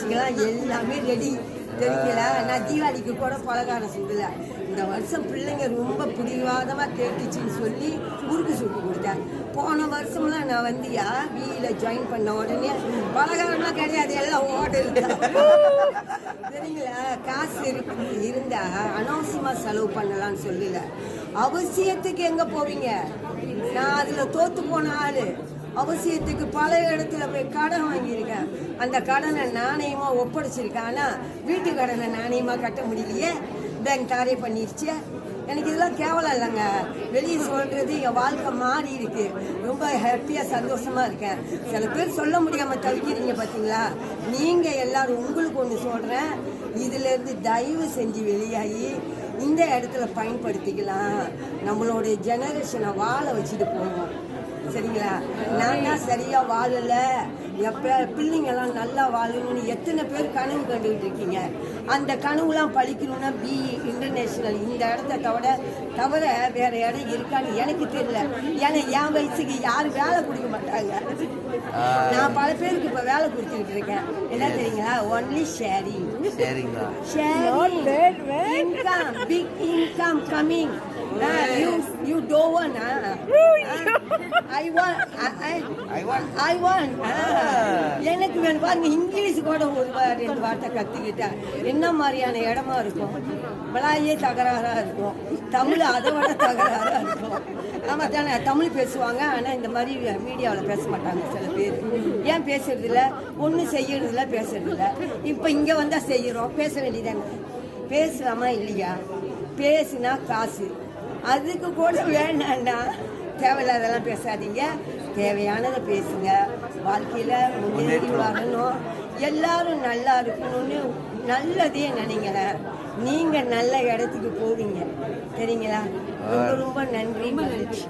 எல்லாமே ரெடி தெரியுங்களா. நான் தீபாவளிக்கு கூட பலகாரம் சுடல. இந்த வருஷம் பிள்ளைங்க ரொம்ப பிடிவாதமாக கேட்டுச்சின்னு சொல்லி முறுக்கு சுட்டு கொடுத்தேன். போன வருஷம்லாம் நான் வந்தியா வீட்டில் ஜாயின் பண்ண உடனே பலகாரம்லாம் கிடையாது, எல்லாம் ஹோட்டல் சரிங்களா. காசு இருந்தா அனாவசியமாக செலவு பண்ணலான்னு சொல்லல. அவசியத்துக்கு எங்கே போவீங்க? நான் அதில் தோற்று போன ஆள். அவசியத்துக்கு பல இடத்துல போய் கடன் வாங்கியிருக்கேன். அந்த கடனை நாணயமாக ஒப்படைச்சிருக்கேன். ஆனால் வீட்டு கடனை நாணயமாக கட்ட முடியலையே, பேங்க் டாரே பண்ணிடுச்சு. எனக்கு இதெல்லாம் கேவலம் இல்லைங்க. வெளியே சொல்கிறது என் வாழ்க்கை மாறி இருக்கு. ரொம்ப ஹாப்பியாக சந்தோஷமாக இருக்கேன். சில பேர் சொல்ல முடியாமல் தவிக்கிறீங்க பார்த்தீங்களா. நீங்கள் எல்லாரும் உங்களுக்கு ஒன்று சொல்கிறேன், இதிலேருந்து தயவு செஞ்சு வெளியாகி இந்த இடத்துல பயன்படுத்திக்கலாம். நம்மளுடைய ஜெனரேஷனை வாழ வச்சுட்டு போவோம் சரிங்களா. நான் தான் சரியாக வாழலை, எப்போ பிள்ளைங்கெல்லாம் நல்லா வாழணும்னு எத்தனை பேர் கனவு கண்டுகிட்டு இருக்கீங்க. அந்த கனவுலாம் பழிக்கணும்னா இன்டர்நேஷ்னல் இந்த இடத்த தவிர வேறு இடம் இருக்கான்னு எனக்கு தெரியல. ஏன்னா என் வயசுக்கு யாரும் வேலை கொடுக்க மாட்டாங்க. நான் பல பேருக்கு இப்போ வேலை கொடுத்துக்கிட்டு இருக்கேன். என்ன தெரியுங்களா, only sharing. Income, big income coming. You don't want. I want. எனக்கு வேணும் பாருங்க. இங்கிலீஷ் கூட ஒரு 2 வார்த்தை கற்றுக்கிட்டேன். என்ன மாதிரியான இடமா இருக்கும்? மலாயே தகராறாக இருக்கும், தமிழ் அதை விட தகராறாக இருக்கும். ஆமாம் தானே, தமிழ் பேசுவாங்க. ஆனால் இந்த மாதிரி மீடியாவில் பேச மாட்டாங்க சில பேர். ஏன் பேசுறதில்ல? ஒன்றும் செய்யறதில்ல, பேசுறதில்ல. இப்போ இங்கே வந்தால் செய்கிறோம். பேச வேண்டியதானே? பேசலாமா இல்லையா? பேசுனா காசு, அதுக்கு கூட வேணான்னா தேவையில்லாதெல்லாம் பேசாதீங்க. தேவையானதை பேசுங்க. வாழ்க்கையில் முன்னேறி வரணும், எல்லாரும் நல்லா இருக்கணும்னு நல்லதே நினைங்களேன். நீங்கள் நல்ல இடத்துக்கு போவீங்க சரிங்களா. ரொம்ப ரொம்ப நன்றி, மகிழ்ச்சி.